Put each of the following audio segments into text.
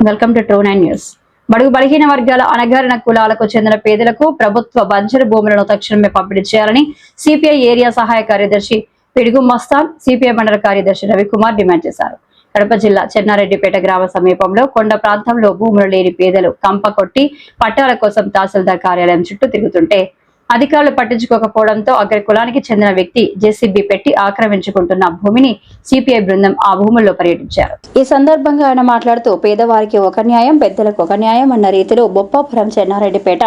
Welcome to ట్రూ9 news. బడుగు బలహీన వర్గాల అణగారిన కులాలకు చెందిన పేదలకు ప్రభుత్వ బంజరు భూములను తక్షణమే పంపిణీ చేయాలని సిపిఐ ఏరియా సహాయ కార్యదర్శి పిడుగు మస్తాన్, సిపిఐ మండల కార్యదర్శి రవికుమార్ డిమాండ్ చేశారు. కడప జిల్లా చెన్నారెడ్డిపేట గ్రామ సమీపంలో కొండ ప్రాంతంలో భూములు లేని పేదలు కంప కొట్టి పట్టాల కోసం తహసీల్దార్ కార్యాలయం చుట్టూ తిరుగుతుంటే అధికారులు పట్టించుకోకపోవడంతో అగ్ర కులానికి చెందిన వ్యక్తి జేసీబీ పెట్టి ఆక్రమించుకుంటున్న భూమిని సిపిఐ బృందం ఆ భూముల్లో పర్యటించారు. ఈ సందర్భంగా ఆయన మాట్లాడుతూ పేదవారికి ఒక న్యాయం, పెద్దలకు ఒక న్యాయం అన్న రీతిలో బొప్పాపురం చెన్నారెడ్డిపేట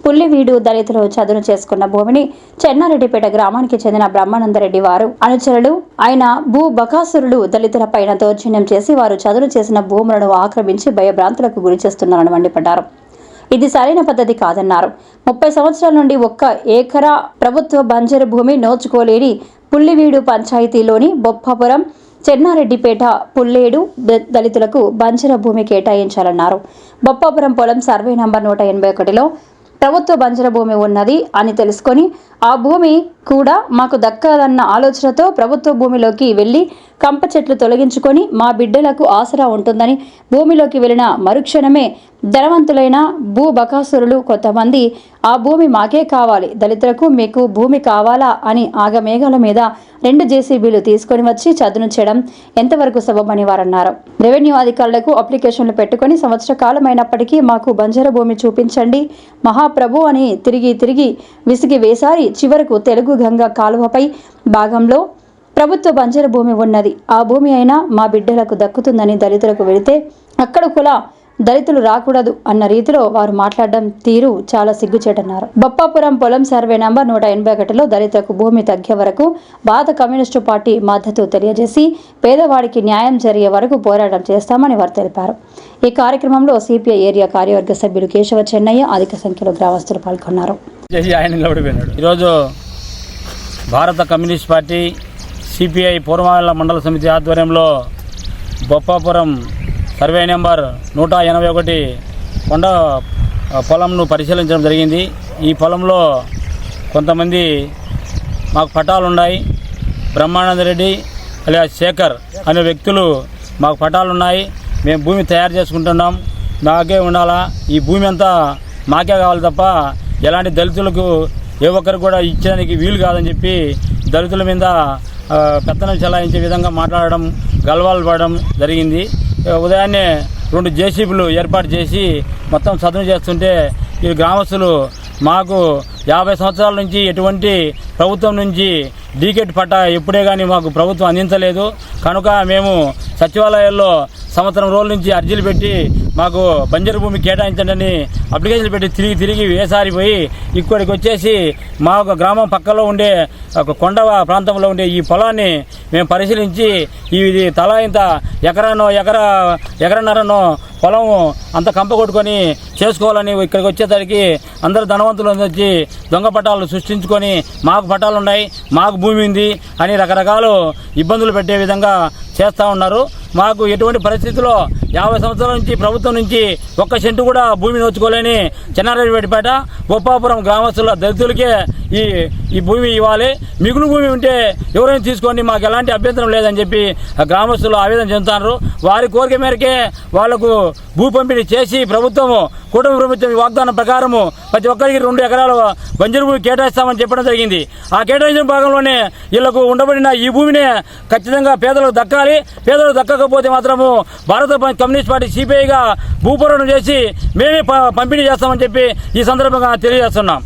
పుల్లివీడు దళితులు చదును చేసుకున్న భూమిని చెన్నారెడ్డిపేట గ్రామానికి చెందిన బ్రహ్మానందరెడ్డి వారు అనుచరులు ఆయన భూ బకాసురులు దళితుల పైన దౌర్జన్యం చేసి వారు చదును చేసిన భూములను ఆక్రమించి భయభ్రాంతులకు గురి చేస్తున్నారని మండిపడ్డారు. ఇది సరైన పద్ధతి కాదన్నారు. 30 సంవత్సరాల నుండి ఒక్క ఏకరా ప్రభుత్వ బంజరు భూమి నోచుకోలేని పుల్లివీడు పంచాయతీలోని బొప్పాపురం చెన్నారెడ్డిపేట పుల్లేడు దళితులకు బంజర భూమి కేటాయించాలన్నారు. బొప్పాపురం పొలం సర్వే నంబర్ 181లో ప్రభుత్వ బంజర భూమి ఉన్నది అని తెలుసుకొని ఆ భూమి కూడా మాకు దక్కదన్న ఆలోచనతో ప్రభుత్వ భూమిలోకి వెళ్లి కంప చెట్లు తొలగించుకొని మా బిడ్డలకు ఆసరా ఉంటుందని భూమిలోకి వెళ్లిన మరుక్షణమే ధనవంతులైన భూ బకాసురులు కొంతమంది ఆ భూమి మాకే కావాలి, దళితులకు మీకు భూమి కావాలా అని ఆగమేఘాల మీద 2 జేసీబీలు తీసుకొని వచ్చి చదును చేయడం ఎంతవరకు సబబని వారన్నారు. రెవెన్యూ అధికారులకు అప్లికేషన్లు పెట్టుకుని సంవత్సర కాలమైనప్పటికీ మాకు బంజర భూమి చూపించండి మహాప్రభు అని తిరిగి విసిగి వేసారి చివరకు తెలుగు గంగ కాలువపై భాగంలో ప్రభుత్వ బంజర భూమి ఉన్నది. ఆ భూమి అయినా మా బిడ్డలకు దక్కుతుందని దళితులకు వెళితే అక్కడ కుల దళితులు రాకూడదు అన్న రీతిలో వారు మాట్లాడడం తీరు చాలా సిగ్గుచేటన్నారు. బొప్పాపురం పొలం సర్వే నంబర్ 181లో దళితులకు భూమి తగ్గే వరకు భారత కమ్యూనిస్టు పార్టీ మద్దతు తెలియజేసి పేదవాడికి న్యాయం జరిగే వరకు పోరాటం చేస్తామని వారు తెలిపారు. ఈ కార్యక్రమంలో సిపిఐ ఏరియా కార్యవర్గ సభ్యులు కేశవ చెన్నయ్య అధిక సంఖ్యలో గ్రామస్తులు పాల్గొన్నారు. ఈరోజు భారత కమ్యూనిస్ట్ పార్టీ సిపిఐ పూర్వమాల మండల సమితి ఆధ్వర్యంలో బొప్పాపురం సర్వే నెంబర్ 181 కొండ పొలంను పరిశీలించడం జరిగింది. ఈ పొలంలో కొంతమంది మాకు పట్టాలు ఉన్నాయి. బ్రహ్మానందరెడ్డి అలియా శేఖర్ అనే వ్యక్తులు మాకు పట్టాలు ఉన్నాయి, మేము భూమి తయారు చేసుకుంటున్నాం, మాకే ఉండాలా, ఈ భూమి అంతా మాకే కావాలి తప్ప ఎలాంటి దళితులకు ఏ ఒక్కరికి కూడా ఇచ్చేదానికి వీలు కాదని చెప్పి దళితుల మీద పెత్తనం చెలాయించే విధంగా మాట్లాడడం, గల్వాలు పడడం జరిగింది. ఉదయాన్నే 2 జేసీబీలు ఏర్పాటు చేసి మొత్తం చదును చేస్తుంటే ఈ గ్రామస్తులు మాకు 50 సంవత్సరాల నుంచి ఎటువంటి ప్రభుత్వం నుంచి డీకెట్ పట్టా ఎప్పుడే కానీ మాకు ప్రభుత్వం అందించలేదు. కనుక మేము సచివాలయాల్లో సంవత్సరం రోజుల నుంచి అర్జీలు పెట్టి మాకు బంజరు భూమి కేటాయించండి అని అప్లికేషన్లు పెట్టి తిరిగి వేసారిపోయి ఇక్కడికి వచ్చేసి మా గ్రామం పక్కలో ఉండే ఒక కొండ ప్రాంతంలో ఉండే ఈ పొలాన్ని మేము పరిశీలించి ఇది తలా ఇంత ఎకరన్నరనో పొలం అంత కంప కొట్టుకొని చేసుకోవాలని ఇక్కడికి వచ్చేసరికి అందరూ ధనవంతులు వచ్చి దొంగ పట్టాలు సృష్టించుకొని మాకు పట్టాలు ఉన్నాయి, మాకు భూమి ఉంది అని రకరకాల ఇబ్బందులు పెట్టే విధంగా చేస్తూ ఉన్నారు. మాకు ఎటువంటి పరిస్థితుల్లో 50 సంవత్సరాల నుంచి ప్రభుత్వం నుంచి 1 సెంటు కూడా భూమి నోచుకోలేని చెన్నారెడ్డిపేట బొప్పాపురం గ్రామస్తుల దళితులకే ఈ భూమి ఇవ్వాలి, మిగులు భూమి ఉంటే ఎవరైనా తీసుకోండి, మాకు ఎలాంటి అభ్యంతరం లేదని చెప్పి గ్రామస్తులు ఆవేదన చెందుతున్నారు. వారి కోరిక మేరకే వాళ్లకు భూ పంపిణీ చేసి కూటమి ప్రభుత్వం వాగ్దానం ప్రకారము ప్రతి ఒక్కరికి 2 ఎకరాల బంజరు భూమి కేటాయిస్తామని చెప్పడం జరిగింది. ఆ కేటాయించిన భాగంలోనే వీళ్లకు ఉండబడిన ఈ భూమినే ఖచ్చితంగా పేదలకు దక్కాలి. పేదలకు దక్కకపోతే మాత్రము భారత కమ్యూనిస్ట్ పార్టీ సిపిఐగా భూపోరాటం చేసి మేమే పంపిణీ చేస్తామని చెప్పి ఈ సందర్భంగా తెలియజేస్తున్నాం.